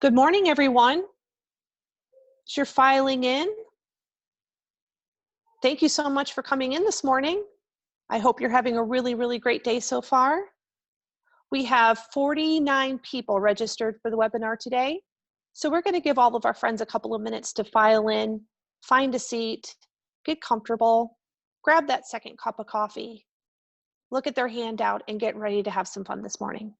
Good morning, everyone. As you're filing in, thank you so much for coming in this morning. I hope you're having a really great day so far. We have 49 people registered for the webinar today. So we're going to give all of our friends a couple of minutes to file in, find a seat, get comfortable, grab that second cup of coffee, look at their handout, and get ready to have some fun this morning.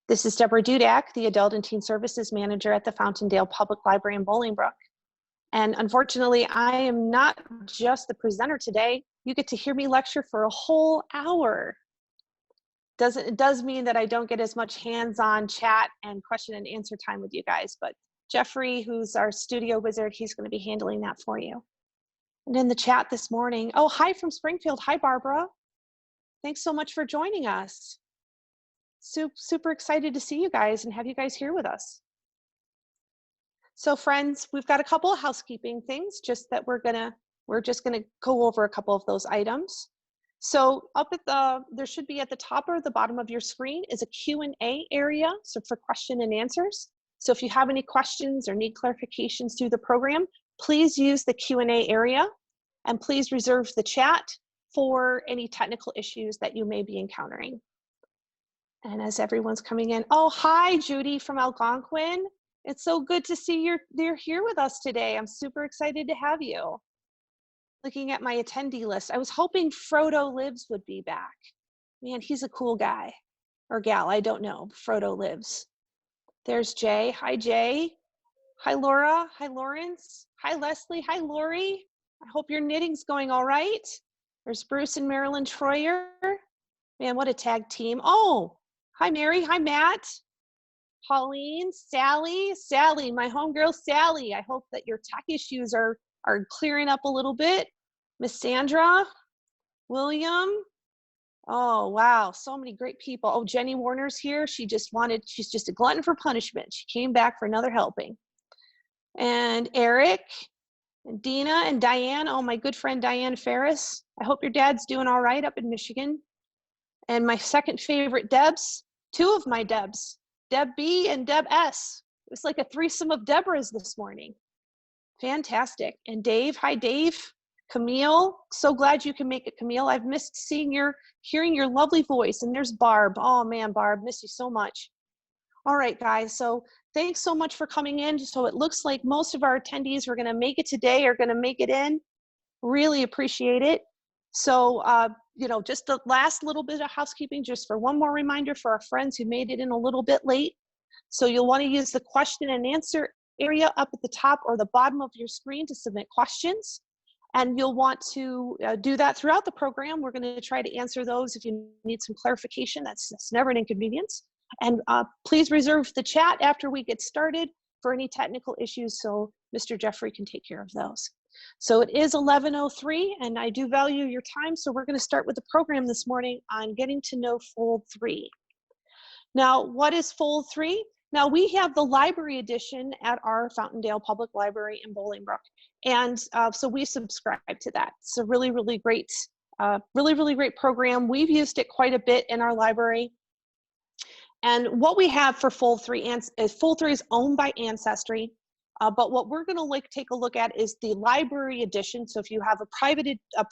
This is Deborah Dudak, the Adult and Teen Services Manager at the Fountaindale Public Library in Bolingbrook. And unfortunately, I am not just the presenter today. You get to hear me lecture for a whole hour. It does mean that I don't get as much hands-on chat and question and answer time with you guys, but Jeffrey, who's our studio wizard, he's going to be handling that for you. And in the chat this morning, oh, hi from Springfield. Hi, Barbara. Thanks so much for joining us. Super excited to see you guys and have you guys here with us. So friends, we've got a couple of housekeeping things just that we're just gonna go over a couple of those items. So up at there should be at the top or the bottom of your screen is a Q&A area, so for question and answers. So if you have any questions or need clarifications through the program, please use the Q&A area, and please reserve the chat for any technical issues that you may be encountering. And as everyone's coming in, oh, hi, Judy from Algonquin. It's so good to see you're here with us today. I'm super excited to have you. Looking at my attendee list, I was hoping Frodo Lives would be back. Man, he's a cool guy, or gal, I don't know. Frodo Lives. There's Jay. Hi, Jay. Hi, Laura. Hi, Lawrence. Hi, Leslie. Hi, Lori. I hope your knitting's going all right. There's Bruce and Marilyn Troyer. Man, what a tag team. Oh, hi, Mary. Hi, Matt. Pauline, Sally, my homegirl Sally. I hope that your tech issues are clearing up a little bit. Miss Sandra, William. Oh, wow, so many great people. Oh, Jenny Warner's here. She's just a glutton for punishment. She came back for another helping. And Eric, and Dina, and Diane. Oh, my good friend Diane Ferris. I hope your dad's doing all right up in Michigan. And my second favorite Debs, two of my Debs, Deb B and Deb S. It was like a threesome of Deborahs this morning. Fantastic. And Dave, hi Dave. Camille, so glad you can make it, Camille. I've missed hearing your lovely voice. And there's Barb. Oh man, Barb, miss you so much. All right, guys, so thanks so much for coming in. So it looks like most of our attendees who are gonna make it today are gonna make it in. Really appreciate it. So, you know, just the last little bit of housekeeping, just for one more reminder for our friends who made it in a little bit late. So you'll want to use the question and answer area up at the top or the bottom of your screen to submit questions. And you'll want to do that throughout the program. We're going to try to answer those if you need some clarification. That's never an inconvenience. And please reserve the chat after we get started for any technical issues so Mr. Jeffrey can take care of those. So it is 11:03 and I do value your time. So we're going to start with the program this morning on getting to know Fold3. Now, what is Fold3? Now we have the library edition at our Fountaindale Public Library in Bolingbrook. And so we subscribe to that. It's a really great, really great program. We've used it quite a bit in our library. And what we have for Fold3 is Fold3 is owned by Ancestry. But what we're going to take a look at is the library edition. So if you have a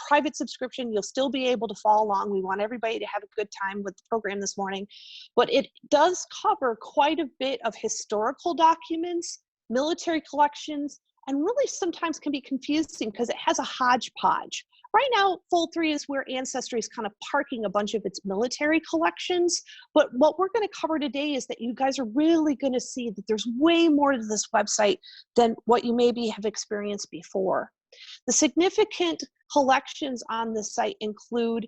private subscription, you'll still be able to follow along. We want everybody to have a good time with the program this morning. But it does cover quite a bit of historical documents, military collections, and really sometimes can be confusing because it has a hodgepodge. Right now, Fold3 is where Ancestry is kind of parking a bunch of its military collections. But what we're going to cover today is that you guys are really going to see that there's way more to this website than what you maybe have experienced before. The significant collections on this site include,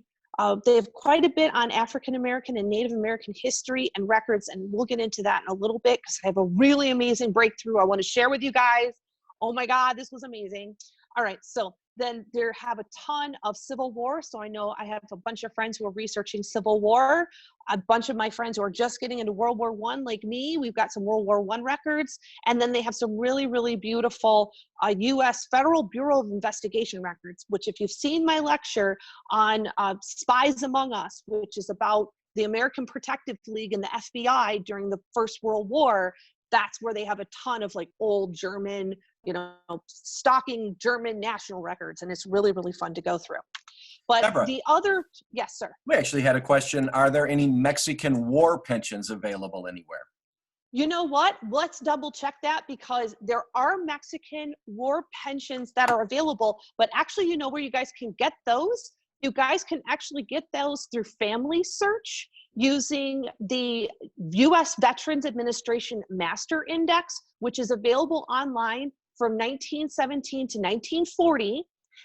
they have quite a bit on African American and Native American history and records, and we'll get into that in a little bit because I have a really amazing breakthrough I want to share with you guys. Oh my God, this was amazing. All right, so then there have a ton of Civil War. So I know I have a bunch of friends who are researching Civil War, a bunch of my friends who are just getting into World War I like me. We've got some World War I records. And then they have some really beautiful US Federal Bureau of Investigation records, which if you've seen my lecture on Spies Among Us, which is about the American Protective League and the FBI during the First World War, that's where they have a ton of like old German, stalking German national records. And it's really, really fun to go through. But Deborah, the other, yes, sir. we actually had a question. Are there any Mexican war pensions available anywhere? You know what? Let's double check that, because there are Mexican war pensions that are available, but actually, you know where you guys can get those? You guys can actually get those through FamilySearch using the U.S. Veterans Administration Master Index, which is available online from 1917 to 1940.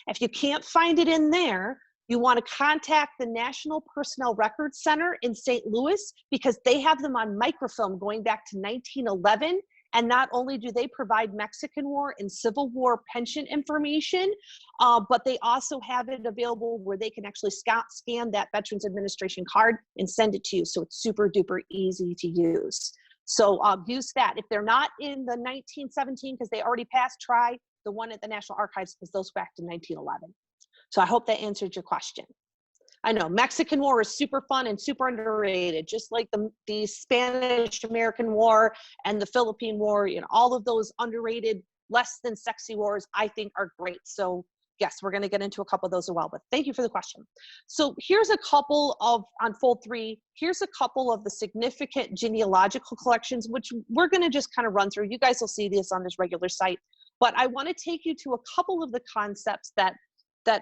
If you can't find it in there, you want to contact the National Personnel Records Center in St. Louis, because they have them on microfilm going back to 1911. And not only do they provide Mexican War and Civil War pension information, but they also have it available where they can actually scan that Veterans Administration card and send it to you. So it's super duper easy to use. So use that. If they're not in the 1917, because they already passed, try the one at the National Archives, because those go back to 1911. So I hope that answered your question. I know Mexican War is super fun and super underrated, just like the Spanish-American War and the Philippine War. All of those underrated, less than sexy wars, I think are great. So yes, we're going to get into a couple of those as well, but thank you for the question. So here's a couple of, on Fold3, here's a couple of the significant genealogical collections, which we're going to just kind of run through. You guys will see this on this regular site, but I want to take you to a couple of the concepts that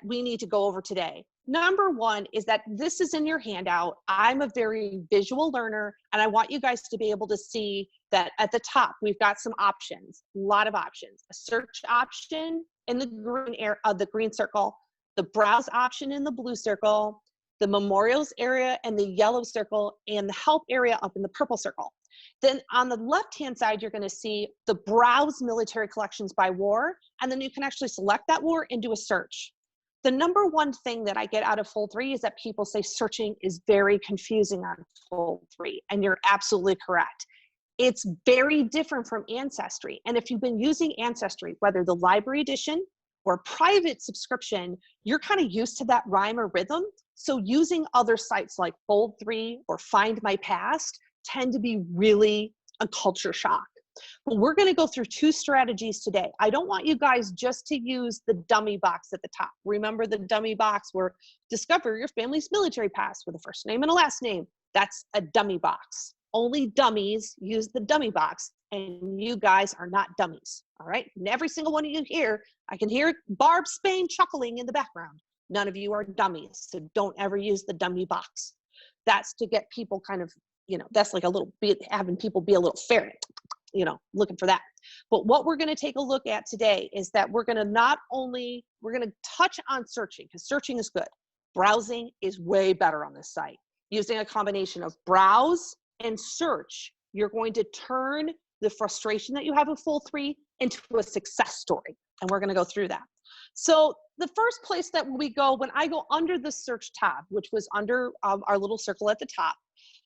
we need to go over today. Number one is that this is in your handout. I'm a very visual learner, and I want you guys to be able to see that at the top, we've got some options, a lot of options. A search option in the green circle, the browse option in the blue circle, the memorials area and the yellow circle, and the help area up in the purple circle. Then on the left-hand side, you're gonna see the browse military collections by war, and then you can actually select that war and do a search. The number one thing that I get out of Fold3 is that people say searching is very confusing on Fold3, and you're absolutely correct. It's very different from Ancestry. And if you've been using Ancestry, whether the library edition or private subscription, you're kind of used to that rhyme or rhythm. So using other sites like Fold3 or Find My Past tend to be really a culture shock. But we're going to go through two strategies today. I don't want you guys just to use the dummy box at the top. Remember the dummy box where discover your family's military past with a first name and a last name. That's a dummy box. Only dummies use the dummy box, and you guys are not dummies. All right. And every single one of you here, I can hear Barb Spain chuckling in the background. None of you are dummies. So don't ever use the dummy box. That's to get people kind of, that's like a little bit, having people be a little ferret. Looking for that. But what we're going to take a look at today is that we're going to touch on searching, because searching is good. Browsing is way better on this site. Using a combination of browse and search, you're going to turn the frustration that you have with Fold3 into a success story. And we're going to go through that. So the first place that we go, when I go under the search tab, which was under our little circle at the top,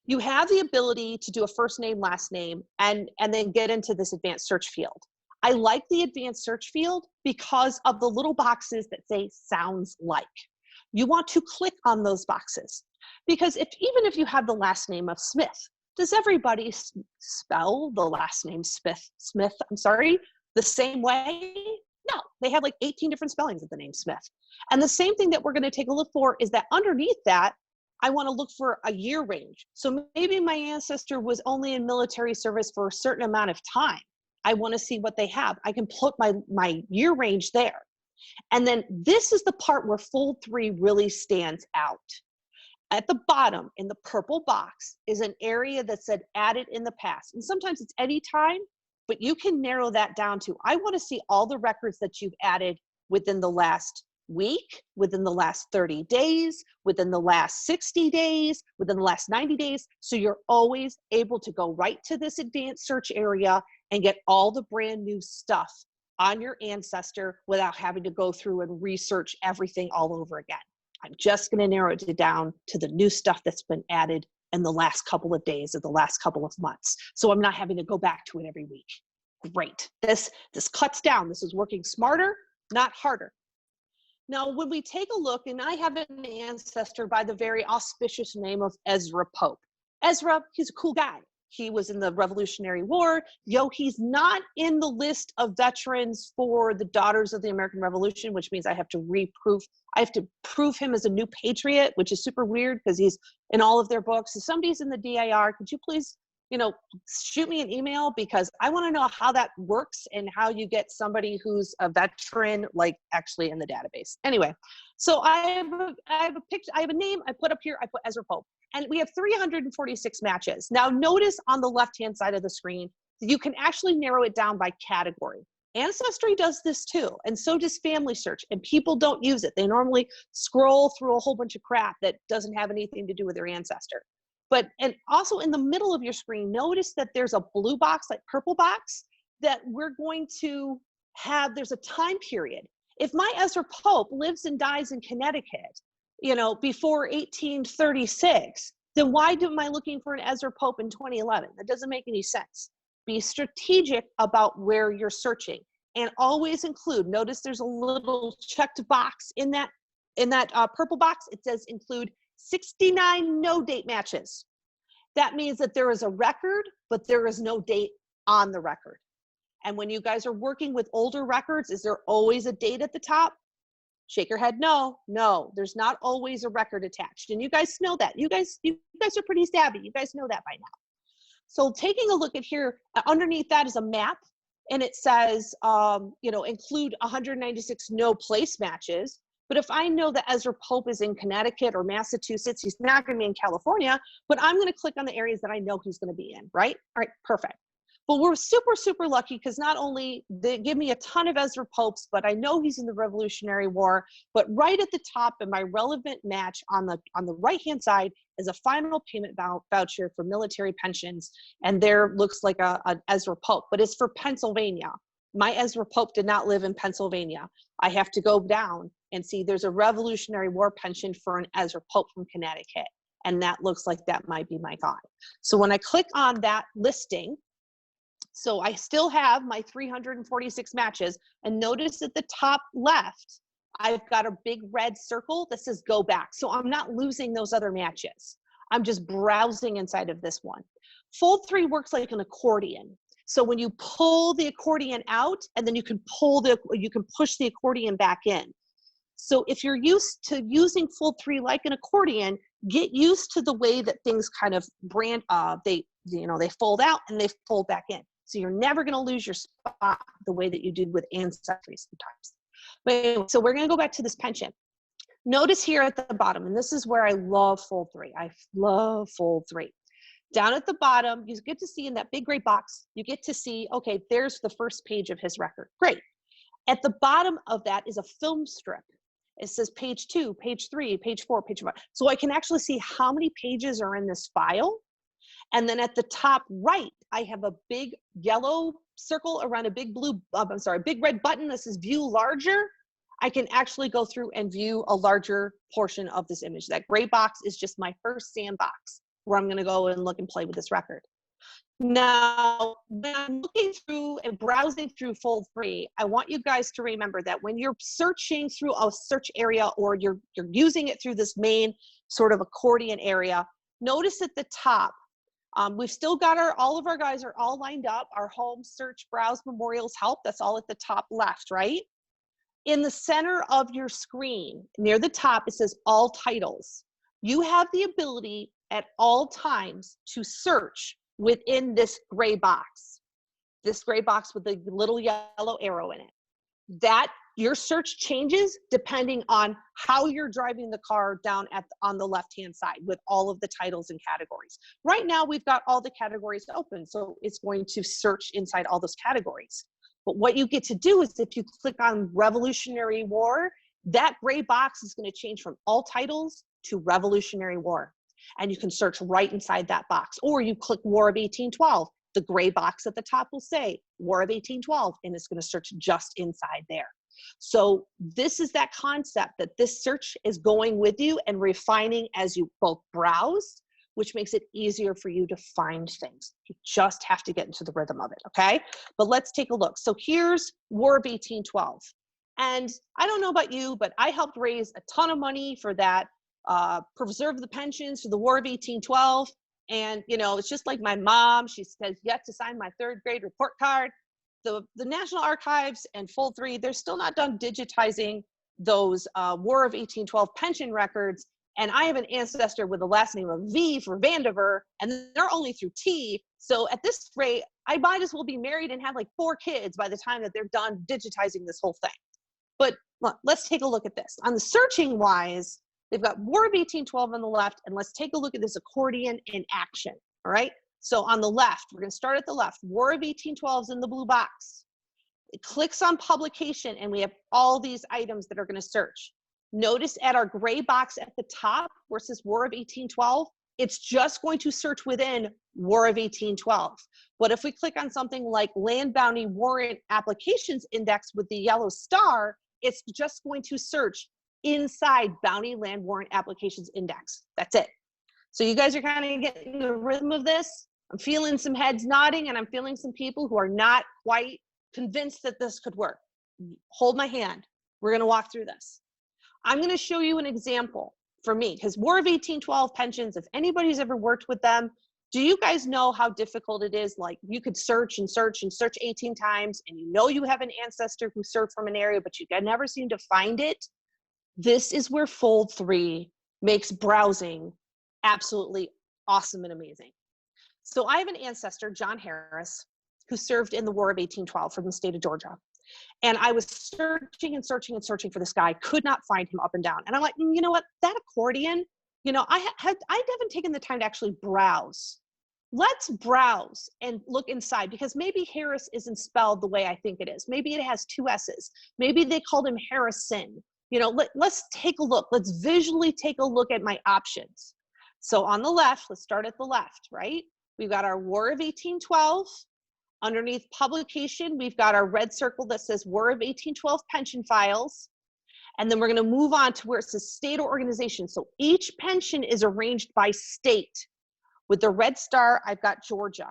you have the ability to do a first name, last name, and then get into this advanced search field. I like the advanced search field because of the little boxes that say sounds like. You want to click on those boxes, because even if you have the last name of Smith, does everybody spell the last name Smith, the same way? No, they have like 18 different spellings of the name Smith. And the same thing that we're going to take a look for is that underneath that, I want to look for a year range. So maybe my ancestor was only in military service for a certain amount of time. I want to see what they have. I can put my year range there. And then this is the part where Fold3 really stands out. At the bottom in the purple box is an area that said added in the past. And sometimes it's any time, but you can narrow that down to, I want to see all the records that you've added within the last week, within the last 30 days, within the last 60 days, within the last 90 days. So you're always able to go right to this advanced search area and get all the brand new stuff on your ancestor without having to go through and research everything all over again. I'm just going to narrow it down to the new stuff that's been added in the last couple of days or the last couple of months. So I'm not having to go back to it every week. Great. This cuts down. This is working smarter, not harder. Now, when we take a look, and I have an ancestor by the very auspicious name of Ezra Pope. Ezra, he's a cool guy. he was in the Revolutionary War. Yo, he's not in the list of veterans for the Daughters of the American Revolution, which means I have to prove him as a new patriot, which is super weird because he's in all of their books. If somebody's in the DIR, could you please, shoot me an email, because I want to know how that works and how you get somebody who's a veteran, like, actually in the database. Anyway, so I have a picture, I have a name, I put up here, I put Ezra Pope. And we have 346 matches. Now notice on the left-hand side of the screen, you can actually narrow it down by category. Ancestry does this too, and so does FamilySearch, and people don't use it. They normally scroll through a whole bunch of crap that doesn't have anything to do with their ancestor. And also in the middle of your screen, notice that there's a blue box, like purple box, that we're going to have, there's a time period. If my Ezra Pope lives and dies in Connecticut, before 1836, then why am I looking for an Ezra Pope in 2011? That doesn't make any sense. Be strategic about where you're searching, and always include, notice there's a little checked box in that purple box. It says include 69 no date matches. That means that there is a record, but there is no date on the record. And when you guys are working with older records, is there always a date at the top? Shake your head, no, there's not always a record attached. And you guys know that. You guys are pretty savvy. You guys know that by now. So taking a look at here, underneath that is a map, and it says, include 196 no place matches. But if I know that Ezra Pope is in Connecticut or Massachusetts, he's not going to be in California, but I'm going to click on the areas that I know he's going to be in, right? All right, perfect. But we're super, super lucky because not only they give me a ton of Ezra Popes, but I know he's in the Revolutionary War. But right at the top in my relevant match on the right-hand side is a final payment voucher for military pensions. And there looks like an Ezra Pope, but it's for Pennsylvania. My Ezra Pope did not live in Pennsylvania. I have to go down and see there's a Revolutionary War pension for an Ezra Pope from Connecticut. And that looks like that might be my guy. So when I click on that listing, so I still have my 346 matches, and notice at the top left, I've got a big red circle that says go back. So I'm not losing those other matches. I'm just browsing inside of this one. Fold3 works like an accordion. So when you pull the accordion out, and then you can push the accordion back in. So if you're used to using Fold3 like an accordion, get used to the way that things kind of they fold out and they fold back in. So you're never going to lose your spot the way that you did with Ancestry sometimes. But anyway, so we're going to go back to this pension. Notice here at the bottom, and this is where I love Fold3. I love Fold3. Down at the bottom, you get to see in that big gray box, you get to see, okay, there's the first page of his record. Great. At the bottom of that is a film strip. It says page 2, page 3, page 4, page 5. So I can actually see how many pages are in this file. And then at the top right, I have a big yellow circle around a big big red button that says view larger. I can actually go through and view a larger portion of this image. That gray box is just my first sandbox where I'm gonna go and look and play with this record. Now, when I'm looking through and browsing through Fold3, I want you guys to remember that when you're searching through a search area, or you're using it through this main sort of accordion area, notice at the top, we've still got all of our guys are all lined up. Our home, search, browse, memorials, help, that's all at the top left, right? In the center of your screen, near the top, it says all titles. You have the ability at all times to search within this gray box with the little yellow arrow in it. That your search changes depending on how you're driving the car down on the left-hand side with all of the titles and categories. Right now, we've got all the categories open, so it's going to search inside all those categories. But what you get to do is if you click on Revolutionary War, that gray box is going to change from all titles to Revolutionary War. And you can search right inside that box. Or you click War of 1812. The gray box at the top will say War of 1812, and it's going to search just inside there. So this is that concept that this search is going with you and refining as you both browse, which makes it easier for you to find things. You just have to get into the rhythm of it, okay? But let's take a look. So here's War of 1812. And I don't know about you, but I helped raise a ton of money for that, preserve the pensions for the War of 1812. And, you know, it's just like my mom, she says yet to sign my 3rd grade report card. The National Archives and Fold3, they're still not done digitizing those War of 1812 pension records. And I have an ancestor with the last name of V for Vandiver, and they're only through T. So at this rate, I might as well be married and have like 4 kids by the time that they're done digitizing this whole thing. But look, let's take a look at this. On the searching wise, they've got War of 1812 on the left, and let's take a look at this accordion in action, all right? So on the left, we're gonna start at the left. War of 1812 is in the blue box. It clicks on publication, and we have all these items that are gonna search. Notice at our gray box at the top where it says War of 1812, it's just going to search within War of 1812. But if we click on something like Land Bounty Warrant Applications Index with the yellow star, it's just going to search inside Bounty Land Warrant Applications Index. That's it. So you guys are kind of getting the rhythm of this. I'm feeling some heads nodding, and I'm feeling some people who are not quite convinced that this could work. Hold my hand. We're gonna walk through this. I'm gonna show you an example for me, because War of 1812 pensions, if anybody's ever worked with them, do you guys know how difficult it is? Like, you could search and search and search 18 times, and you know you have an ancestor who served from an area, but you can never seem to find it. This is where Fold3 makes browsing absolutely awesome and amazing. So I have an ancestor, John Harris, who served in the War of 1812 from the state of Georgia. And I was searching and searching and searching for this guy, could not find him up and down. And I'm like, you know what, that accordion, you know, I haven't taken the time to actually browse. Let's browse and look inside, because maybe Harris isn't spelled the way I think it is. Maybe it has 2 S's. Maybe they called him Harrison. You know, let's take a look. Let's visually take a look at my options. So on the left, let's start at the left, right? We've got our War of 1812. Underneath publication, we've got our red circle that says War of 1812 pension files. And then we're gonna move on to where it says state or organization. So each pension is arranged by state. With the red star, I've got Georgia.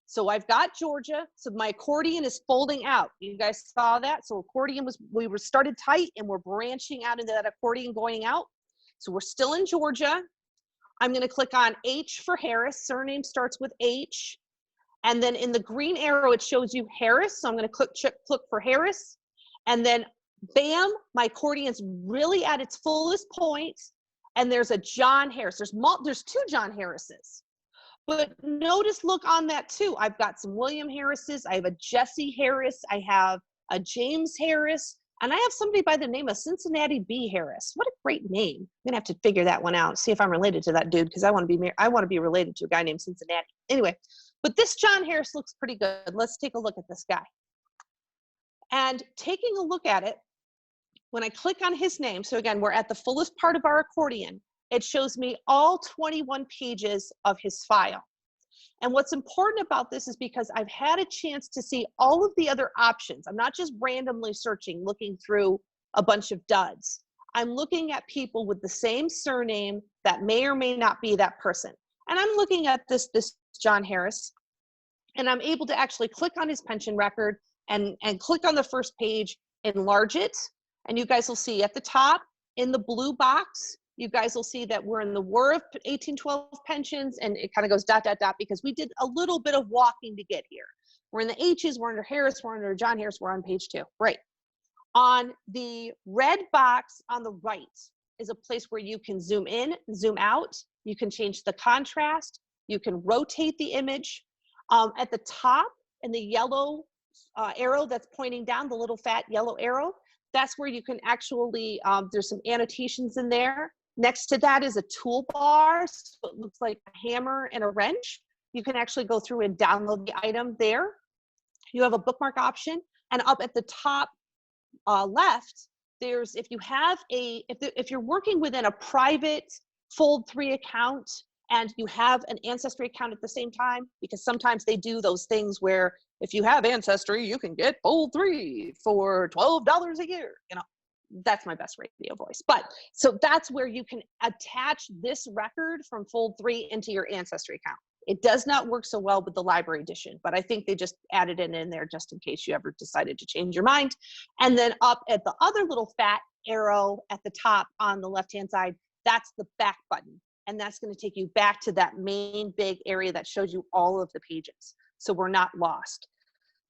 So I've got Georgia, so my accordion is folding out. You guys saw that? So accordion we were started tight, and we're branching out into that accordion going out. So we're still in Georgia. I'm gonna click on H for Harris, surname starts with H. And then in the green arrow, it shows you Harris. So I'm gonna click for Harris. And then bam, my accordion's really at its fullest point. And there's a John Harris. There's 2 John Harrises. But notice, look on that too. I've got some William Harrises. I have a Jesse Harris. I have a James Harris. And I have somebody by the name of Cincinnati B. Harris. What a great name. I'm gonna have to figure that one out, see if I'm related to that dude, because I want to be related to a guy named Cincinnati. Anyway, but this John Harris looks pretty good. Let's take a look at this guy. And taking a look at it, when I click on his name, so again, we're at the fullest part of our accordion, it shows me all 21 pages of his file. And what's important about this is because I've had a chance to see all of the other options. I'm not just randomly searching, looking through a bunch of duds. I'm looking at people with the same surname that may or may not be that person. And I'm looking at this John Harris, and I'm able to actually click on his pension record and click on the first page, enlarge it, and you guys will see at the top in the blue box, you guys will see that we're in the War of 1812 pensions, and it kind of goes ... because we did a little bit of walking to get here. We're in the H's, we're under Harris, we're under John Harris, we're on page 2. Right. On the red box on the right is a place where you can zoom in, zoom out, you can change the contrast, you can rotate the image. At the top, in the yellow arrow that's pointing down, the little fat yellow arrow, that's where you can actually, there's some annotations in there. Next to that is a toolbar, so it looks like a hammer and a wrench. You can actually go through and download the item there. You have a bookmark option, and up at the top left, there's, if you have if you're working within a private Fold3 account and you have an Ancestry account at the same time, because sometimes they do those things where if you have Ancestry, you can get Fold3 for $12 a year, you know. That's my best radio voice. But so that's where you can attach this record from Fold3 into your Ancestry account. It does not work so well with the library edition, but I think they just added it in there just in case you ever decided to change your mind. And then up at the other little fat arrow at the top on the left-hand side, that's the back button. and that's going to take you back to that main big area that shows you all of the pages. So we're not lost.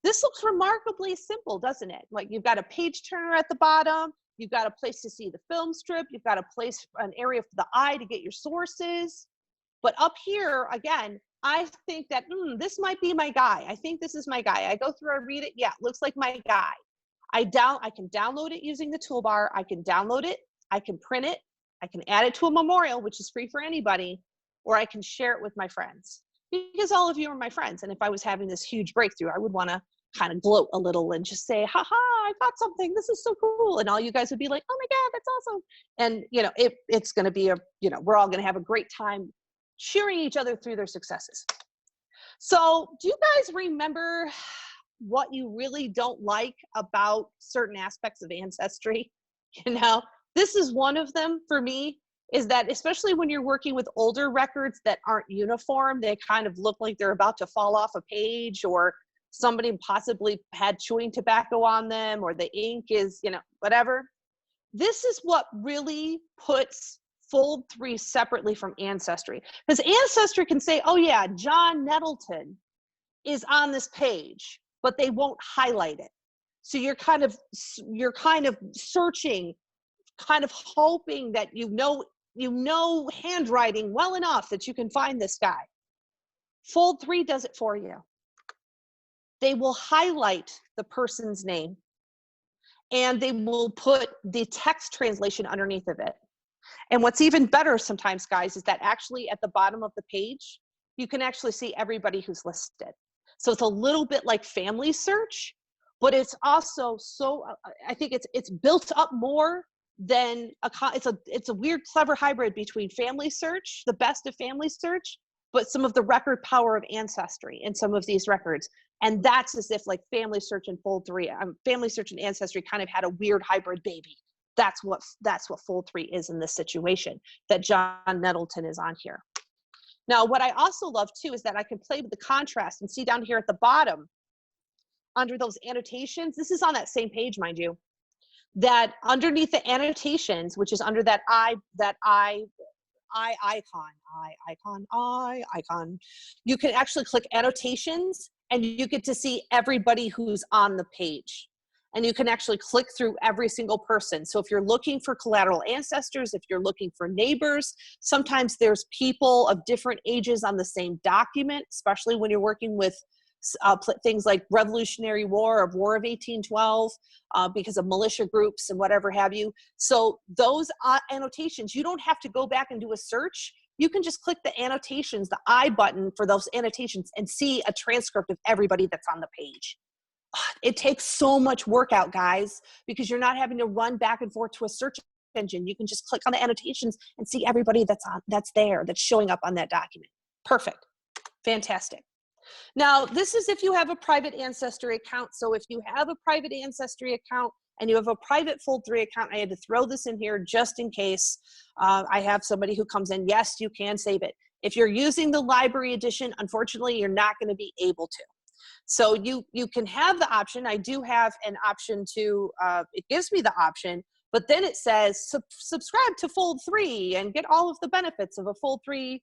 This looks remarkably simple, doesn't it? Like you've got a page turner at the bottom, you've got a place to see the film strip, you've got a place, an area for the eye to get your sources. But up here, again, I think that this might be my guy. I think this is my guy. I go through, I read it. Yeah, looks like my guy. I can download it using the toolbar. I can download it. I can print it. I can add it to a memorial, which is free for anybody, or I can share it with my friends because all of you are my friends. And if I was having this huge breakthrough, I would want to kind of gloat a little and just say, haha, I got something. This is so cool. And all you guys would be like, oh my God, that's awesome. And, you know, it's going to be we're all going to have a great time cheering each other through their successes. So do you guys remember what you really don't like about certain aspects of Ancestry? You know, this is one of them for me, is that especially when you're working with older records that aren't uniform, they kind of look like they're about to fall off a page, or somebody possibly had chewing tobacco on them, or the ink is, whatever. This is what really puts Fold3 separately from Ancestry. Because Ancestry can say, oh yeah, John Nettleton is on this page, but they won't highlight it. So you're kind of searching, kind of hoping that you know handwriting well enough that you can find this guy. Fold3 does it for you. They will highlight the person's name, and they will put the text translation underneath of it. And what's even better sometimes, guys, is that actually at the bottom of the page, you can actually see everybody who's listed. So it's a little bit like FamilySearch, but it's also I think it's built up more than it's a weird, clever hybrid between FamilySearch, the best of FamilySearch, but some of the record power of Ancestry in some of these records. And that's as if like FamilySearch and Fold3, FamilySearch and Ancestry kind of had a weird hybrid baby. That's what Fold3 is in this situation, that John Nettleton is on here. Now, what I also love too is that I can play with the contrast and see down here at the bottom, under those annotations, this is on that same page, mind you, that underneath the annotations, which is under that icon, you can actually click annotations and you get to see everybody who's on the page. And you can actually click through every single person. So if you're looking for collateral ancestors, if you're looking for neighbors, sometimes there's people of different ages on the same document, especially when you're working with things like Revolutionary War or War of 1812, because of militia groups and whatever have you. So those annotations, you don't have to go back and do a search. You can just click the annotations, the I button for those annotations, and see a transcript of everybody that's on the page. It takes so much work out, guys, because you're not having to run back and forth to a search engine. You can just click on the annotations and see everybody that's showing up on that document. Perfect. Fantastic. Now, this is if you have a private Ancestry account. So if you have a private Ancestry account and you have a private Fold3 account, I had to throw this in here just in case I have somebody who comes in. Yes, you can save it. If you're using the library edition, unfortunately, you're not going to be able to. So you can have the option. I do have an option to, it gives me the option, but then it says subscribe to Fold3 and get all of the benefits of a Fold3,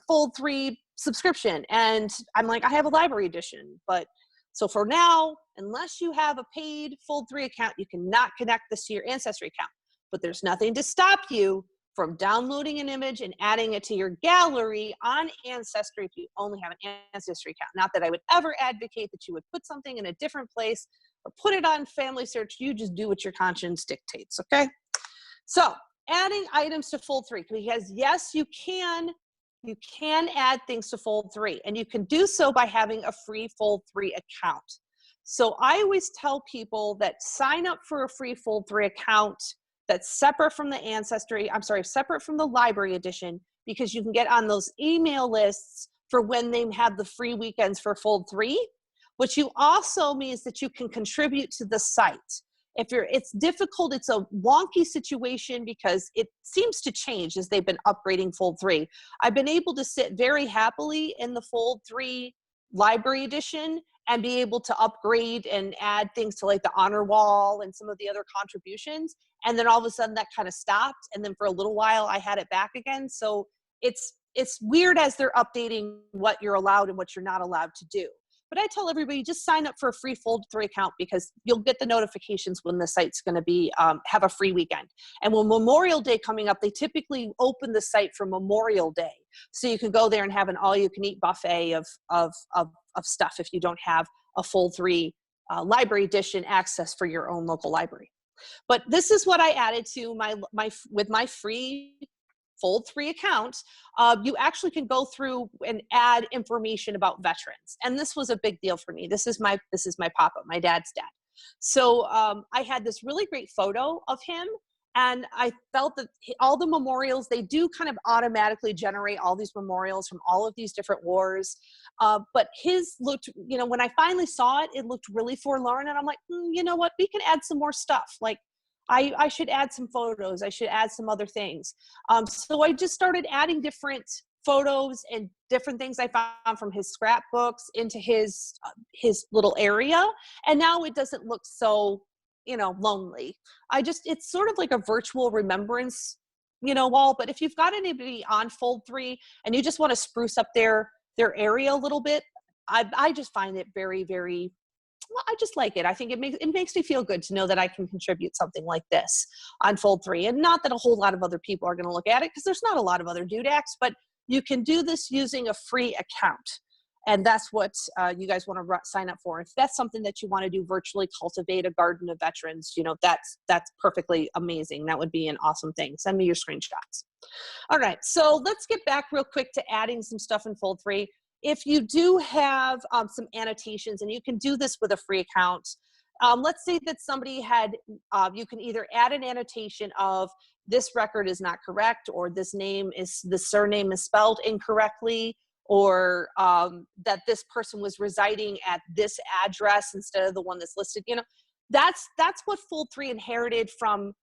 Fold3 subscription. And I'm like, I have a library edition, but so for now, unless you have a paid Fold3 account, you cannot connect this to your Ancestry account. But there's nothing to stop you from downloading an image and adding it to your gallery on Ancestry if you only have an Ancestry account. Not that I would ever advocate that you would put something in a different place or put it on FamilySearch. You just do what your conscience dictates, okay? So adding items to Fold3, because yes, you can add things to Fold3, and you can do so by having a free Fold3 account. So I always tell people that sign up for a free Fold3 account that's separate from the separate from the library edition, because you can get on those email lists for when they have the free weekends for Fold3, which you also means that you can contribute to the site. It's difficult, it's a wonky situation because it seems to change as they've been upgrading Fold3. I've been able to sit very happily in the Fold3 library edition and be able to upgrade and add things to like the honor wall and some of the other contributions. And then all of a sudden that kind of stopped. And then for a little while I had it back again. So it's weird as they're updating what you're allowed and what you're not allowed to do. But I tell everybody, just sign up for a free Fold3 account because you'll get the notifications when the site's going to be have a free weekend. And when Memorial Day coming up, they typically open the site for Memorial Day, so you can go there and have an all-you-can-eat buffet of stuff if you don't have a Fold3 Library Edition access for your own local library. But this is what I added to with my free Fold3 account. You actually can go through and add information about veterans, and this was a big deal for me. This is my papa, my dad's dad. So I had this really great photo of him, and I felt that all the memorials, they do kind of automatically generate all these memorials from all of these different wars. But his looked, you know, when I finally saw it, it looked really forlorn, and I'm like, you know what, we can add some more stuff. Like, I should add some photos. I should add some other things. So I just started adding different photos and different things I found from his scrapbooks into his little area. And now it doesn't look so, you know, lonely. It's sort of like a virtual remembrance, you know, wall. But if you've got anybody on Fold3 and you just want to spruce up their area a little bit, I just find it very, very, well, I just like it. I think it makes me feel good to know that I can contribute something like this on Fold3. And not that a whole lot of other people are going to look at it, because there's not a lot of other dudaks, but you can do this using a free account. And that's what you guys want to sign up for. If that's something that you want to do, virtually cultivate a garden of veterans, you know, that's perfectly amazing. That would be an awesome thing. Send me your screenshots. All right, so let's get back real quick to adding some stuff in Fold3. If you do have some annotations, and you can do this with a free account, let's say that somebody had, you can either add an annotation of this record is not correct, or the surname is spelled incorrectly, or that this person was residing at this address instead of the one that's listed. You know, that's what Fold3 inherited from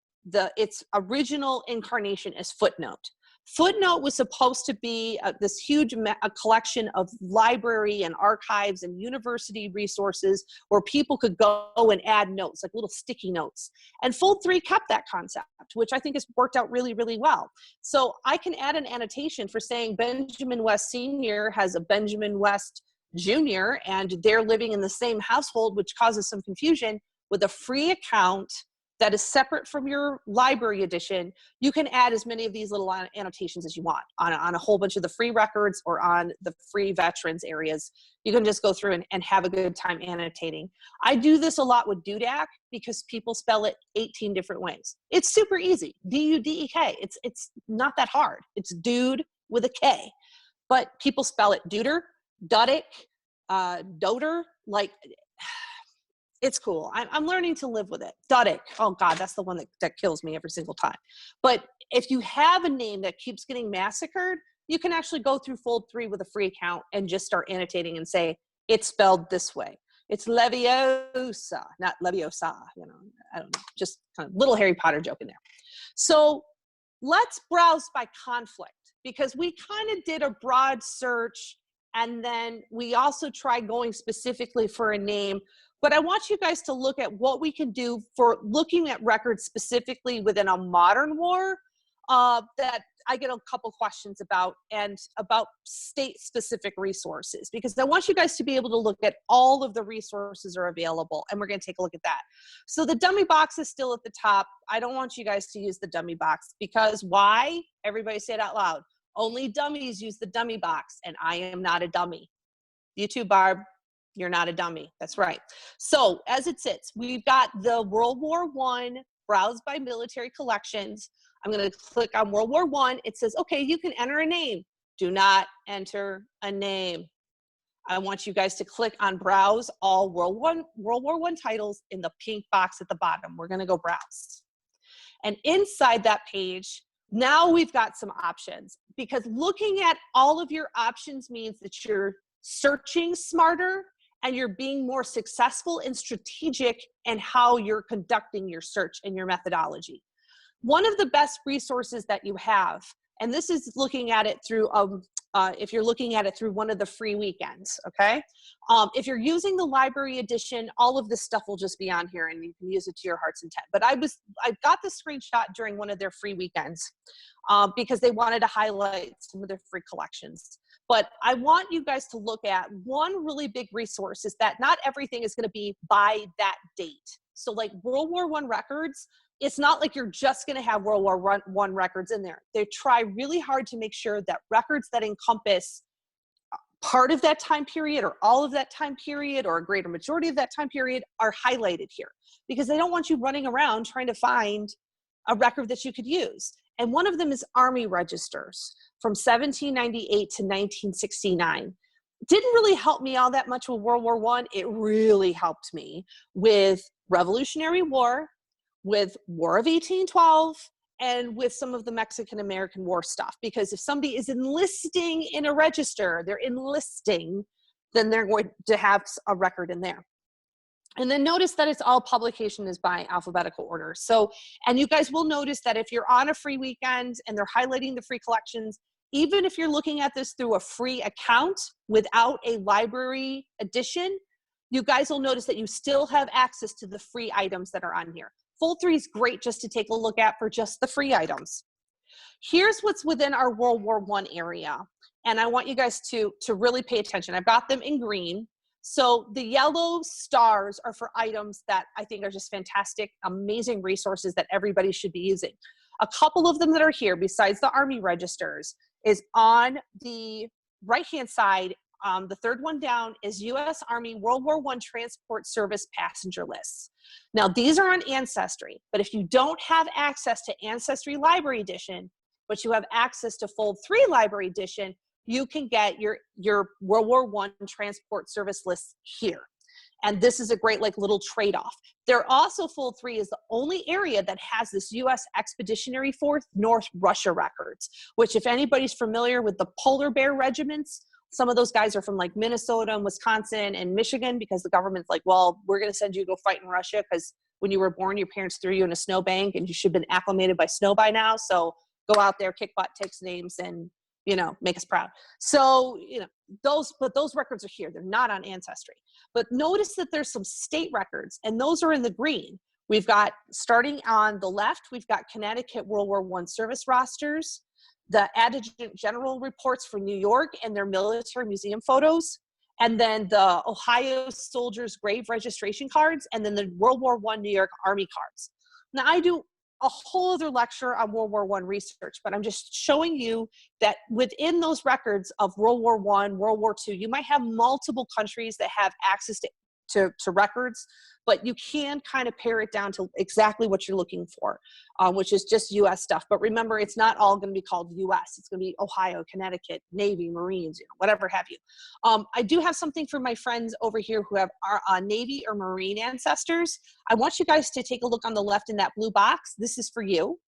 its original incarnation as Footnote. Footnote was supposed to be this huge collection of library and archives and university resources where people could go and add notes, like little sticky notes. And Fold3 kept that concept, which I think has worked out really, really well. So I can add an annotation for saying Benjamin West Sr. has a Benjamin West Jr., and they're living in the same household, which causes some confusion. With a free account that is separate from your library edition, you can add as many of these little annotations as you want on a whole bunch of the free records or on the free veterans areas. You can just go through and have a good time annotating. I do this a lot with Dudak because people spell it 18 different ways. It's super easy, D-U-D-E-K. It's not that hard. It's dude with a K, but people spell it Duder, Dudick, Doder, like, it's cool. I'm learning to live with it. Dudick. Oh God, that's the one that kills me every single time. But if you have a name that keeps getting massacred, you can actually go through Fold3 with a free account and just start annotating and say, it's spelled this way. It's Leviosa, not Leviosa. You know, I don't know, just kind of little Harry Potter joke in there. So let's browse by conflict, because we kind of did a broad search, and then we also tried going specifically for a name. But I want you guys to look at what we can do for looking at records specifically within a modern war that I get a couple questions about, and about state-specific resources, because I want you guys to be able to look at all of the resources are available, and we're going to take a look at that. So the dummy box is still at the top. I don't want you guys to use the dummy box, because why? Everybody say it out loud. Only dummies use the dummy box, and I am not a dummy. You too, Barb. You're not a dummy. That's right. So as it sits, we've got the World War I browse by military collections. I'm going to click on World War I. It says, okay, you can enter a name. Do not enter a name. I want you guys to click on browse all World War I titles in the pink box at the bottom. We're going to go browse. And inside that page, now we've got some options, because looking at all of your options means that you're searching smarter, and you're being more successful and strategic in how you're conducting your search and your methodology. One of the best resources that you have, and this is looking at it through if you're looking at it through one of the free weekends, okay? If you're using the library edition, all of this stuff will just be on here and you can use it to your heart's intent. But I got the screenshot during one of their free weekends because they wanted to highlight some of their free collections. But I want you guys to look at one really big resource is that not everything is going to be by that date. So like World War I records, it's not like you're just going to have World War I records in there. They try really hard to make sure that records that encompass part of that time period or all of that time period or a greater majority of that time period are highlighted here because they don't want you running around trying to find a record that you could use. And one of them is Army registers from 1798 to 1969. Didn't really help me all that much with World War I. It really helped me with Revolutionary War, with War of 1812, and with some of the Mexican-American War stuff. Because if somebody is enlisting in a register, they're enlisting, then they're going to have a record in there. And then notice that it's all publication is by alphabetical order. So, and you guys will notice that if you're on a free weekend and they're highlighting the free collections, even if you're looking at this through a free account without a library edition, you guys will notice that you still have access to the free items that are on here. Fold3 is great just to take a look at for just the free items. Here's what's within our World War I area. And I want you guys to really pay attention. I've got them in green. So the yellow stars are for items that I think are just fantastic, amazing resources that everybody should be using. A couple of them that are here, besides the Army registers, is on the right-hand side. The third one down is U.S. Army World War I Transport Service passenger lists. Now, these are on Ancestry, but if you don't have access to Ancestry Library Edition, but you have access to Fold3 Library Edition, you can get your World War I transport service lists here. And this is a great like little trade-off. They're also, Fold3 is the only area that has this U.S. Expeditionary Force North Russia records, which if anybody's familiar with the polar bear regiments, some of those guys are from like Minnesota and Wisconsin and Michigan because the government's like, well, we're going to send you to go fight in Russia because when you were born, your parents threw you in a snowbank and you should have been acclimated by snow by now. So go out there, kick butt, take names, and make us proud. So, those records are here. They're not on Ancestry. But notice that there's some state records, and those are in the green. We've got, starting on the left, we've got Connecticut World War I service rosters, the Adjutant General reports for New York and their military museum photos, and then the Ohio soldiers' grave registration cards, and then the World War I New York Army cards. Now, I do a whole other lecture on World War I research, but I'm just showing you that within those records of World War I, World War II, you might have multiple countries that have access to records, but you can kind of pare it down to exactly what you're looking for, which is just US stuff. But remember, it's not all going to be called US. It's going to be Ohio, Connecticut, Navy, Marines, whatever have you. I do have something for my friends over here who have our Navy or Marine ancestors. I want you guys to take a look on the left in that blue box. This is for you.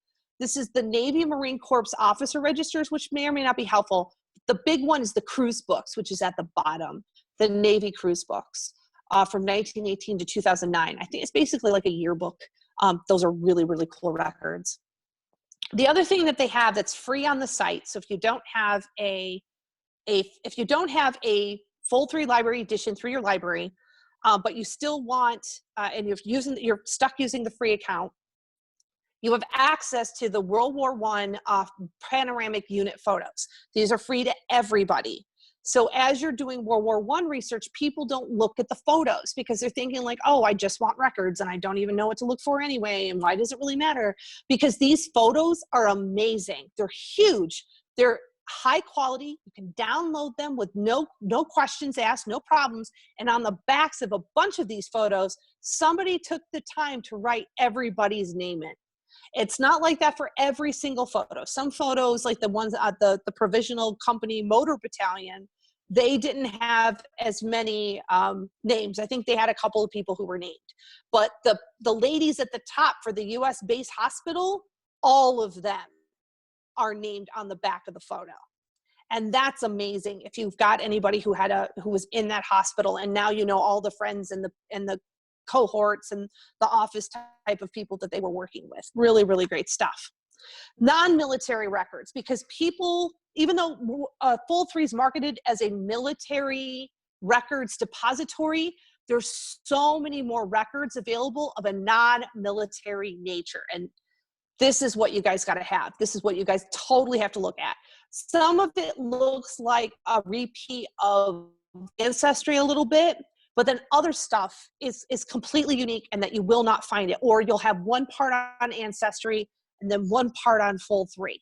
This is the Navy Marine Corps officer registers, which may or may not be helpful. The big one is the cruise books, which is at the bottom, the Navy cruise books. From 1918 to 2009. I think it's basically like a yearbook. Those are really, really cool records. The other thing that they have that's free on the site, so if you don't have a Fold3 Library Edition through your library, but you still want, and you're stuck using the free account, you have access to the World War I panoramic unit photos. These are free to everybody. So as you're doing World War I research, people don't look at the photos because they're thinking like, oh, I just want records and I don't even know what to look for anyway. And why does it really matter? Because these photos are amazing. They're huge. They're high quality. You can download them with no questions asked, no problems. And on the backs of a bunch of these photos, somebody took the time to write everybody's name in. It's not like that for every single photo. Some photos, like the ones at the Provisional Company Motor Battalion, they didn't have as many names. I think they had a couple of people who were named. But the ladies at the top for the U.S. base hospital, all of them are named on the back of the photo. And that's amazing if you've got anybody who was in that hospital and now you know all the friends and the cohorts and the office type of people that they were working with. Really, really great stuff. Non-military records, because people even though Fold3 is marketed as a military records depository, there's so many more records available of a non-military nature. And this is what you guys got to have. This is what you guys totally have to look at. Some of it looks like a repeat of Ancestry a little bit, but then other stuff is completely unique and that you will not find it. Or you'll have one part on Ancestry and then one part on Fold3.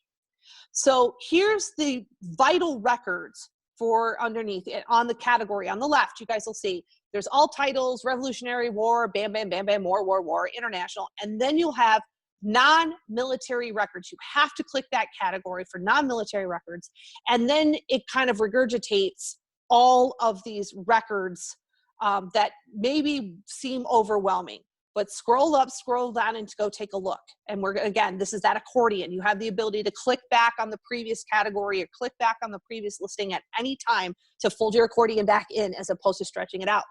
So here's the vital records for underneath it on the category on the left. You guys will see there's all titles, Revolutionary War, bam, bam, bam, bam, war, international. And then you'll have non-military records. You have to click that category for non-military records. And then it kind of regurgitates all of these records that maybe seem overwhelming. But scroll up, scroll down, and go take a look. And again, this is that accordion. You have the ability to click back on the previous category or click back on the previous listing at any time to fold your accordion back in as opposed to stretching it out.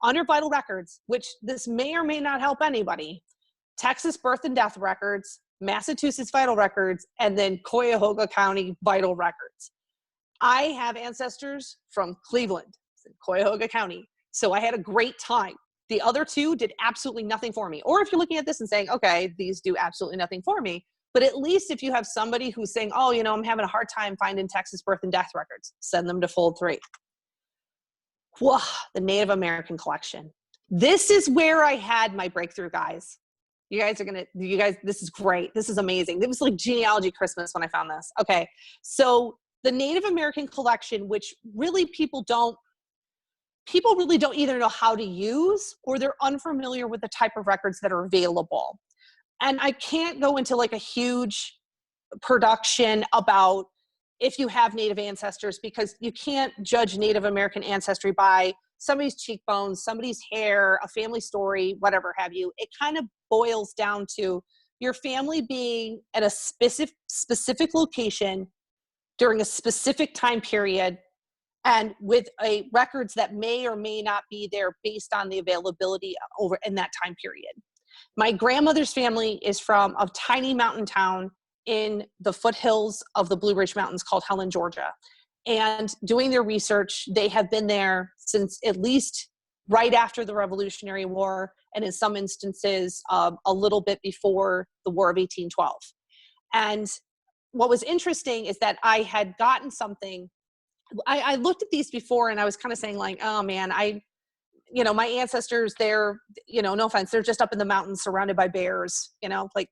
Under vital records, which this may or may not help anybody, Texas birth and death records, Massachusetts vital records, and then Cuyahoga County vital records. I have ancestors from Cleveland, Cuyahoga County, so I had a great time. The other two did absolutely nothing for me. Or if you're looking at this and saying, okay, these do absolutely nothing for me, but at least if you have somebody who's saying, oh, you know, I'm having a hard time finding Texas birth and death records, send them to Fold3. Whoa, the Native American collection. This is where I had my breakthrough, guys. You guys, this is great. This is amazing. It was like genealogy Christmas when I found this. Okay, so the Native American collection, which really people really don't either know how to use or they're unfamiliar with the type of records that are available. And I can't go into like a huge production about if you have Native ancestors, because you can't judge Native American ancestry by somebody's cheekbones, somebody's hair, a family story, whatever have you. It kind of boils down to your family being at a specific location during a specific time period and with records that may or may not be there based on the availability over in that time period. My grandmother's family is from a tiny mountain town in the foothills of the Blue Ridge Mountains called Helen, Georgia. And doing their research, they have been there since at least right after the Revolutionary War, and in some instances, a little bit before the War of 1812. And what was interesting is that I had gotten something. I looked at these before and I was kind of saying like, oh man, my ancestors, they're, no offense, they're just up in the mountains surrounded by bears, like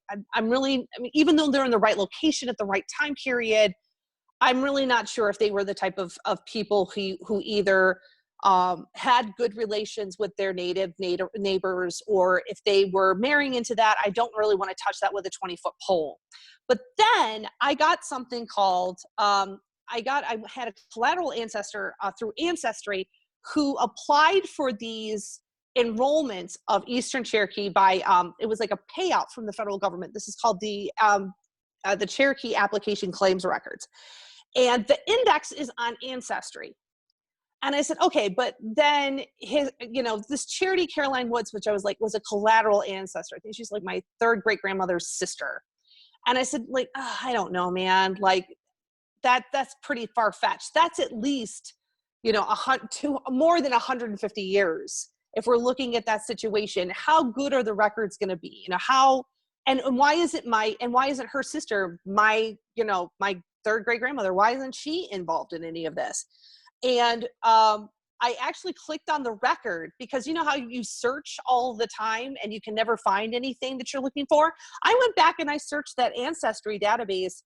even though they're in the right location at the right time period, I'm really not sure if they were the type of people who either had good relations with their native neighbors, or if they were marrying into that. I don't really want to touch that with a 20-foot pole. But then I got something called, I had a collateral ancestor through Ancestry who applied for these enrollments of Eastern Cherokee by, it was like a payout from the federal government. This is called the Cherokee Application Claims Records. And the index is on Ancestry. And I said, okay, but then this Charity Caroline Woods, which I was like, was a collateral ancestor. I think she's like my third great grandmother's sister. And I said, like, oh, I don't know, man, like that's pretty far-fetched. That's at least, more than 150 years. If we're looking at that situation, how good are the records going to be? And why isn't her sister, my third great grandmother, why isn't she involved in any of this? And I actually clicked on the record because you know how you search all the time and you can never find anything that you're looking for? I went back and I searched that Ancestry database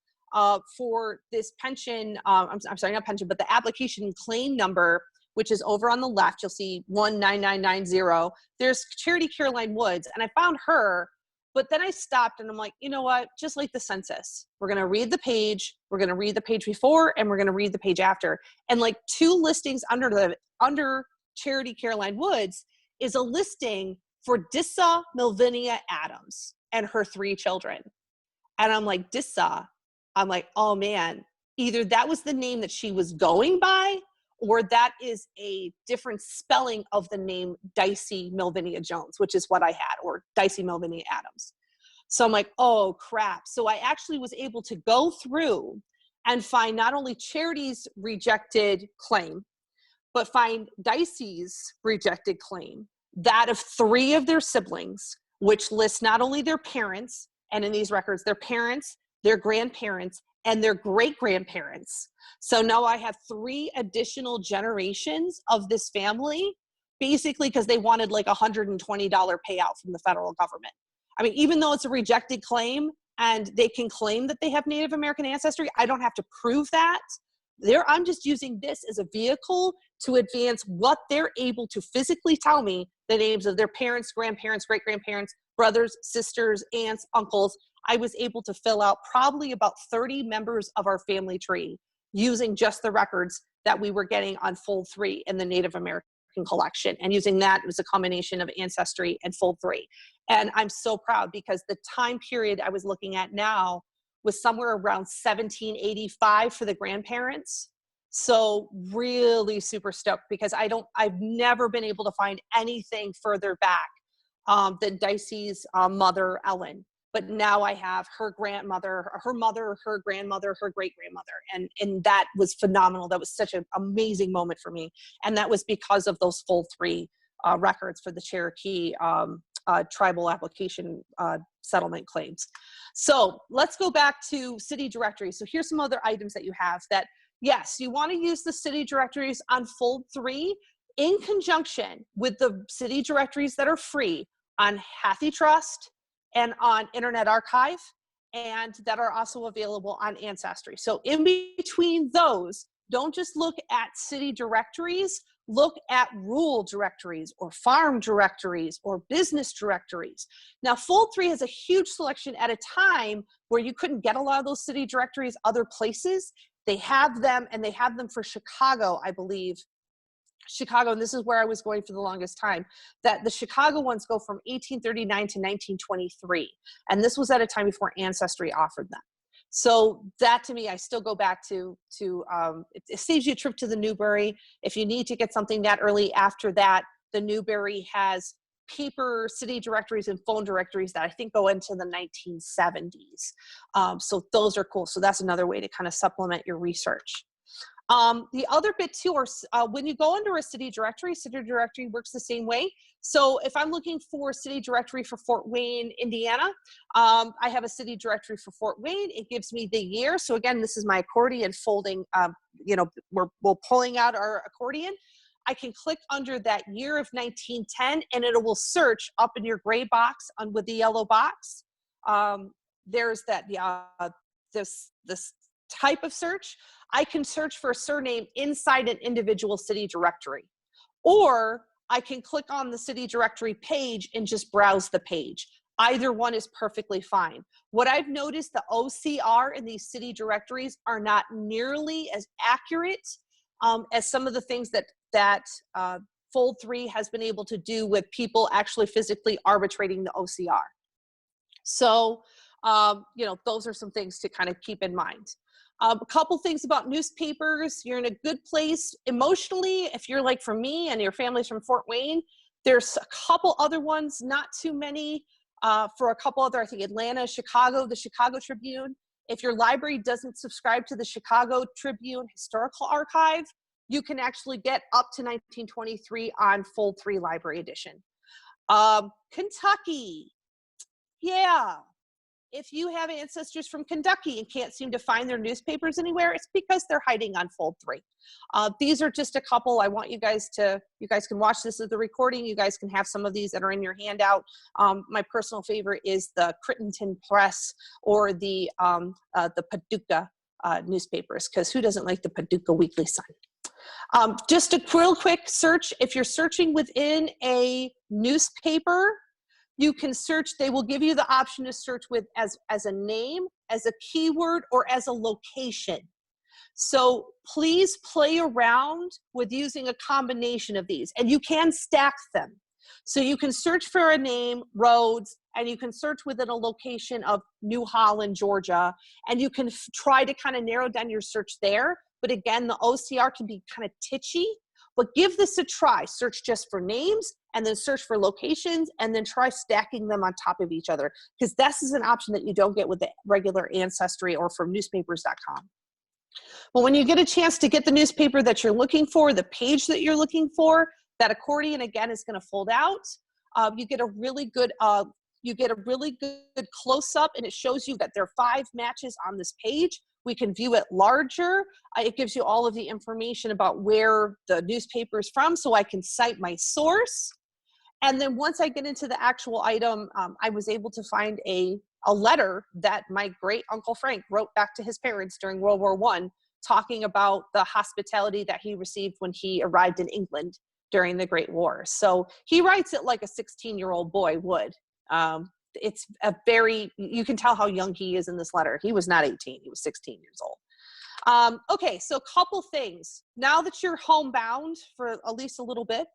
for this pension, I'm sorry, not pension, but the application claim number, which is over on the left. You'll see 19990. There's Charity Caroline Woods, and I found her. But then I stopped and I'm like, you know what? Just like the census, we're going to read the page. We're going to read the page before and we're going to read the page after. And like two listings under Charity Caroline Woods is a listing for Dissa Milvinia Adams and her 3 children. And I'm like, Dissa, I'm like, oh man, either that was the name that she was going by or that is a different spelling of the name Dicey Milvinia Jones, which is what I had, or Dicey Milvinia Adams. So I'm like, oh crap. So I actually was able to go through and find not only Charity's rejected claim, but find Dicey's rejected claim, that of 3 of their siblings, which lists not only their parents, and in these records, their parents, their grandparents, and their great-grandparents. So now I have 3 additional generations of this family, basically because they wanted like $120 payout from the federal government. I mean, even though it's a rejected claim and they can claim that they have Native American ancestry, I don't have to prove that. I'm just using this as a vehicle to advance what they're able to physically tell me, the names of their parents, grandparents, great-grandparents, brothers, sisters, aunts, uncles. I was able to fill out probably about 30 members of our family tree using just the records that we were getting on Fold3 in the Native American collection. And using that, it was a combination of Ancestry and Fold3. And I'm so proud because the time period I was looking at now was somewhere around 1785 for the grandparents. So really super stoked because I've never been able to find anything further back than Dicey's mother, Ellen. But now I have her grandmother, her mother, her grandmother, her great-grandmother. And that was phenomenal. That was such an amazing moment for me. And that was because of those Fold3 records for the Cherokee tribal application settlement claims. So let's go back to city directories. So here's some other items that you have that, yes, you want to use the city directories on Fold3 in conjunction with the city directories that are free on HathiTrust and on Internet Archive, and that are also available on Ancestry. So in between those, don't just look at city directories, look at rural directories or farm directories or business directories. Now, Fold3 has a huge selection at a time where you couldn't get a lot of those city directories other places. They have them, and they have them for Chicago, I believe. Chicago, and this is where I was going for the longest time, that the Chicago ones go from 1839 to 1923. And this was at a time before Ancestry offered them. So that to me, I still go back to it saves you a trip to the Newberry. If you need to get something that early after that, the Newberry has paper city directories and phone directories that I think go into the 1970s. So those are cool. So that's another way to kind of supplement your research. The other bit too, or when you go under a city directory works the same way. So if I'm looking for a city directory for Fort Wayne, Indiana, I have a city directory for Fort Wayne. It gives me the year. So again, this is my accordion folding, we're pulling out our accordion. I can click under that year of 1910 and it will search up in your gray box with the yellow box. There's that, this type of search. I can search for a surname inside an individual city directory, or I can click on the city directory page and just browse the page. Either one is perfectly fine. What I've noticed, the OCR in these city directories are not nearly as accurate as some of the things that Fold3 has been able to do with people actually physically arbitrating the OCR. So, those are some things to kind of keep in mind. A couple things about newspapers. You're in a good place emotionally. If you're like from me and your family's from Fort Wayne, there's a couple other ones, not too many, for a couple other, I think Atlanta, Chicago, the Chicago Tribune. If your library doesn't subscribe to the Chicago Tribune Historical Archive, you can actually get up to 1923 on Fold3 Library Edition. Kentucky, yeah. If you have ancestors from Kentucky and can't seem to find their newspapers anywhere, it's because they're hiding on Fold3. These are just a couple. I want you guys can watch this as the recording. You guys can have some of these that are in your handout. My personal favorite is the Crittenton Press or the Paducah newspapers, because who doesn't like the Paducah Weekly Sun? Just a real quick search. If you're searching within a newspaper, you can search, they will give you the option to search with as a name, as a keyword, or as a location. So please play around with using a combination of these, and you can stack them. So you can search for a name, Rhodes, and you can search within a location of New Holland, Georgia, and you can try to kind of narrow down your search there. But again, the OCR can be kind of titchy, but give this a try. Search just for names, and then search for locations, and then try stacking them on top of each other, because this is an option that you don't get with the regular Ancestry or from newspapers.com. Well, when you get a chance to get the newspaper that you're looking for, the page that you're looking for, that accordion again is going to fold out. You get a really good close up, and it shows you that there are 5 matches on this page. We can view it larger. It gives you all of the information about where the newspaper is from, so I can cite my source. And then once I get into the actual item, I was able to find a letter that my great Uncle Frank wrote back to his parents during World War I, talking about the hospitality that he received when he arrived in England during the Great War. So he writes it like a 16-year-old boy would. It's you can tell how young he is in this letter. He was not 18, he was 16 years old. Okay, so a couple things. Now that you're homebound for at least a little bit,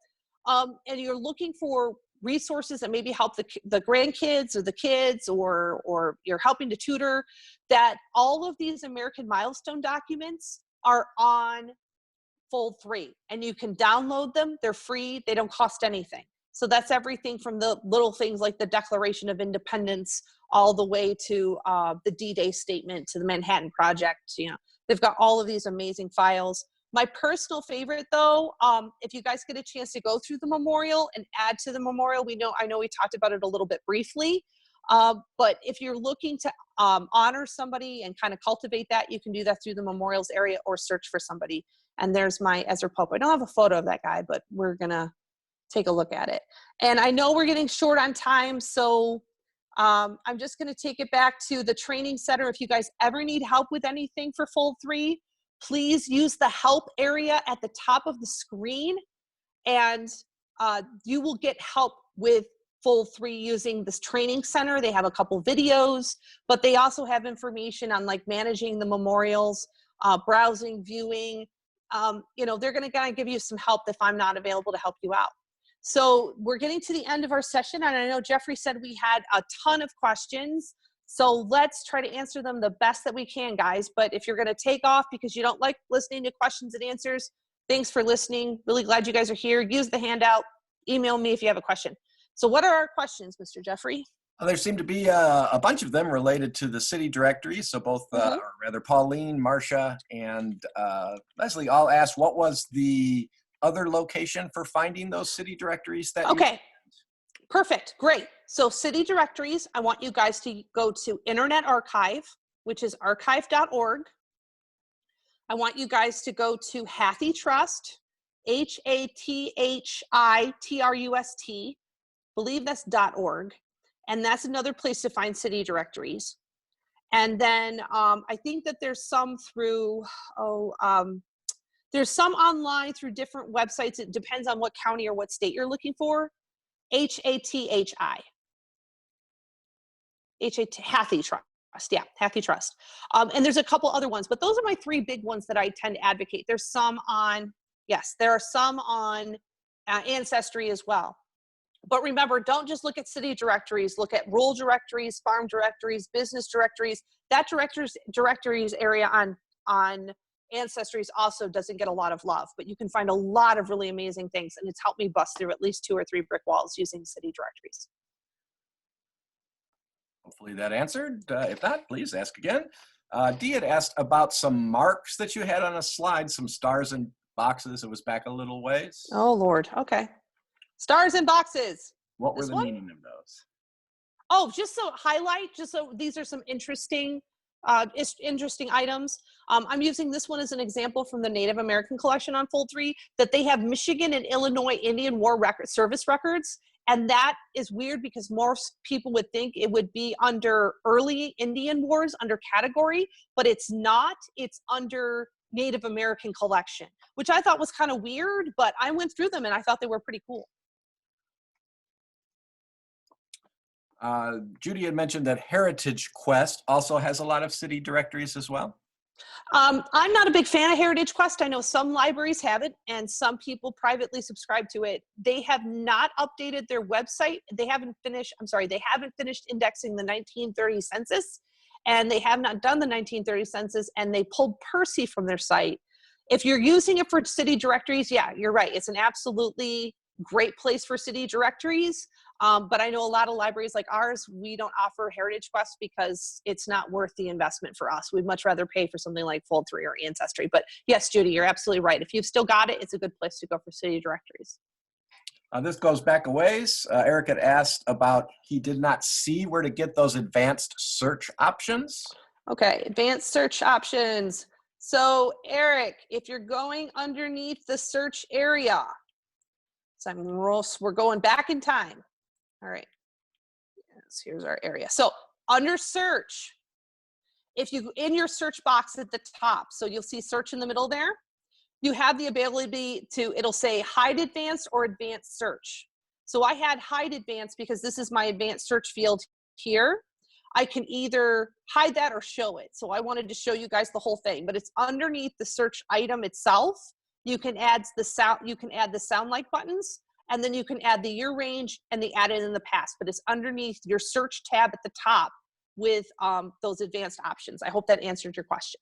and you're looking for resources that maybe help the grandkids or the kids, or you're helping to tutor, that all of these American Milestone documents are on Fold3, and you can download them. They're free. They don't cost anything. So that's everything from the little things like the Declaration of Independence all the way to the D-Day statement, to the Manhattan Project. You know, they've got all of these amazing files. My personal favorite, though, if you guys get a chance to go through the memorial and add to the memorial, I know we talked about it a little bit briefly, but if you're looking to honor somebody and kind of cultivate that, you can do that through the memorials area or search for somebody. And there's my Ezra Pope. I don't have a photo of that guy, but we're going to take a look at it. And I know we're getting short on time, so I'm just going to take it back to the training center. If you guys ever need help with anything for Fold3, please use the help area at the top of the screen, and you will get help with Fold3 using this training center. They have a couple videos, but they also have information on like managing the memorials, browsing, viewing. You know, they're going to kind of give you some help if I'm not available to help you out. So we're getting to the end of our session, and I know Jeffrey said we had a ton of questions. So let's try to answer them the best that we can, guys. But if you're going to take off because you don't like listening to questions and answers, thanks for listening. Really glad you guys are here. Use the handout. Email me if you have a question. So what are our questions, Mr. Jeffrey? There seem to be a bunch of them related to the city directory. So both, or rather Pauline, Marcia, and Leslie all asked, what was the other location for finding those city directories that Okay, perfect, great. So city directories, I want you guys to go to Internet Archive, which is archive.org. I want you guys to go to Hathy Trust, HATHITRUST, believe that's .org, and that's another place to find city directories. And then I think that there's some through, there's some online through different websites. It depends on what county or what state you're looking for. HATHI. Hathy Trust. Yeah, Hathy Trust. And there's a couple other ones, but those are my 3 big ones that I tend to advocate. There's some on, yes, there are some on Ancestry as well. But remember, don't just look at city directories. Look at rural directories, farm directories, business directories. That directories area on Ancestry also doesn't get a lot of love, but you can find a lot of really amazing things, and it's helped me bust through at least 2 or 3 brick walls using city directories. Hopefully that answered. If not, please ask again. Dee had asked about some marks that you had on a slide, some stars and boxes. It was back a little ways. Oh, Lord. Okay. Stars and boxes. What were the meaning of those? Oh, just so highlight, just so these are some interesting items. I'm using this one as an example from the Native American collection on Fold3, that they have Michigan and Illinois Indian War Service records. And that is weird because most people would think it would be under early Indian Wars under category, but it's not. It's under Native American collection, which I thought was kind of weird, but I went through them and I thought they were pretty cool. Judy had mentioned that Heritage Quest also has a lot of city directories as well. I'm not a big fan of Heritage Quest. I know some libraries have it and some people privately subscribe to it. They have not updated their website. They haven't finished indexing the 1930 census, and they have not done the 1930 census, and they pulled Percy from their site. If you're using it for city directories, yeah, you're right. It's an absolutely great place for city directories. But I know a lot of libraries like ours, we don't offer Heritage Quest because it's not worth the investment for us. We'd much rather pay for something like Fold3 or Ancestry. But yes, Judy, you're absolutely right. If you've still got it, it's a good place to go for city directories. This goes back a ways. Eric had asked about he did not see where to get those advanced search options. Okay, advanced search options. So Eric, if you're going underneath the search area, so we're going back in time. All right, yes, here's our area. So under search, if you, in your search box at the top, so you'll see search in the middle there, you have the ability to, it'll say hide advanced or advanced search. So I had hide advanced because this is my advanced search field here. I can either hide that or show it. So I wanted to show you guys the whole thing, but it's underneath the search item itself. You can add the sound like buttons, and then you can add the year range and the added in the past, but it's underneath your search tab at the top with those advanced options. I hope that answered your question.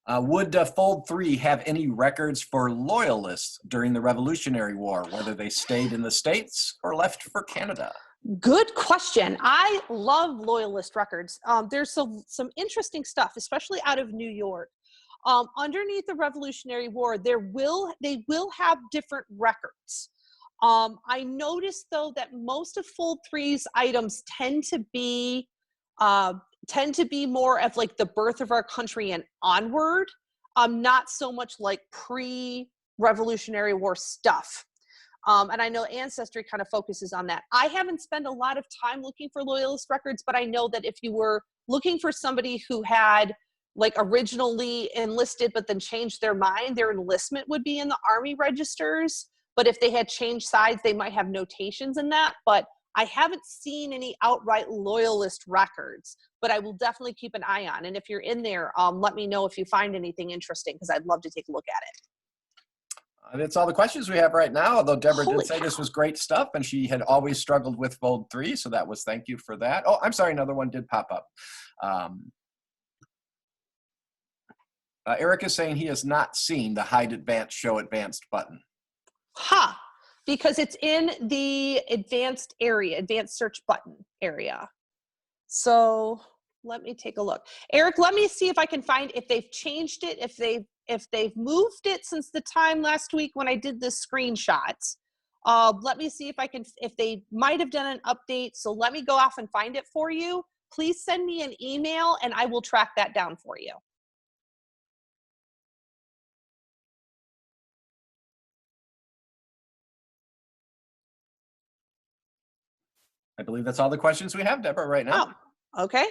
Would Fold3 have any records for loyalists during the Revolutionary War, whether they stayed in the States or left for Canada? Good question. I love loyalist records. There's some interesting stuff, especially out of New York. Underneath the Revolutionary War, they will have different records. I noticed though that most of Fold3's items tend to be more of like the birth of our country and onward, not so much like pre-Revolutionary War stuff. And I know Ancestry kind of focuses on that. I haven't spent a lot of time looking for loyalist records, but I know that if you were looking for somebody who had like originally enlisted but then changed their mind, their enlistment would be in the Army registers. But if they had changed sides, they might have notations in that. But I haven't seen any outright loyalist records, but I will definitely keep an eye on. And if you're in there, let me know if you find anything interesting, because I'd love to take a look at it. That's all the questions we have right now, although Deborah did say this was great stuff and she had always struggled with Fold3, so that was, thank you for that. Oh, I'm sorry, another one did pop up. Eric is saying he has not seen the hide advanced, show advanced button. Ha! Because it's in the advanced area, advanced search button area. So let me take a look. Eric, let me see if I can find if they've changed it, if they've moved it since the time last week when I did the screenshots. Let me see if they might have done an update. So let me go off and find it for you. Please send me an email and I will track that down for you. I believe that's all the questions we have, Deborah, right now. Oh, okay.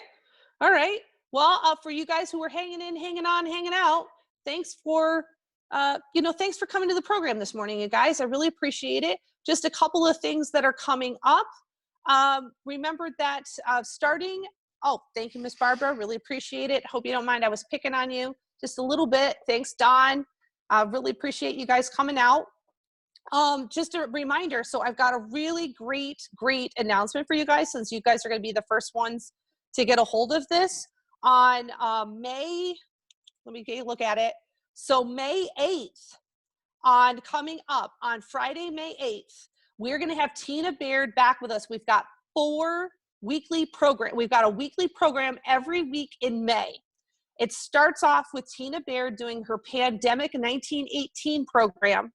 All right. Well, for you guys who are hanging in, hanging on, hanging out, thanks for, thanks for coming to the program this morning, you guys. I really appreciate it. Just a couple of things that are coming up. Remember that thank you, Miss Barbara. Really appreciate it. Hope you don't mind. I was picking on you just a little bit. Thanks, Dawn. Really appreciate you guys coming out. Just a reminder, so I've got a really great announcement for you guys, since you guys are going to be the first ones to get a hold of this. On May, let me get a look at it. So May 8th, coming up on Friday, May 8th, we're going to have Tina Baird back with us. We've got We've got a weekly program every week in May. It starts off with Tina Baird doing her Pandemic 1918 program,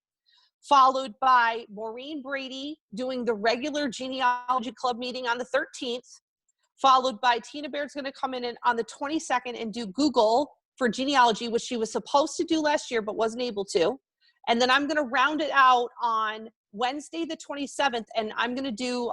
followed by Maureen Brady doing the regular Genealogy Club meeting on the 13th, followed by Tina Baird's going to come in on the 22nd and do Google for genealogy, which she was supposed to do last year but wasn't able to. And then I'm going to round it out on Wednesday the 27th, and I'm going to do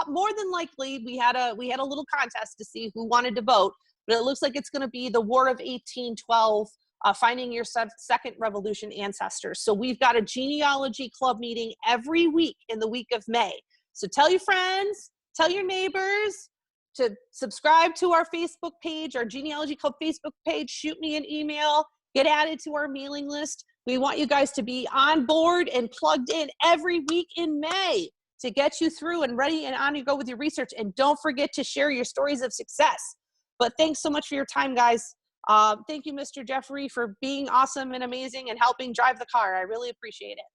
more than likely, we had a little contest to see who wanted to vote, but it looks like it's going to be the War of 1812, finding your second revolution ancestors. So we've got a genealogy club meeting every week in the week of May. So tell your friends, tell your neighbors to subscribe to our Facebook page, our Genealogy Club Facebook page, shoot me an email, get added to our mailing list. We want you guys to be on board and plugged in every week in May to get you through and ready and on you go with your research. And don't forget to share your stories of success. But thanks so much for your time, guys. Thank you, Mr. Jeffrey, for being awesome and amazing and helping drive the car. I really appreciate it.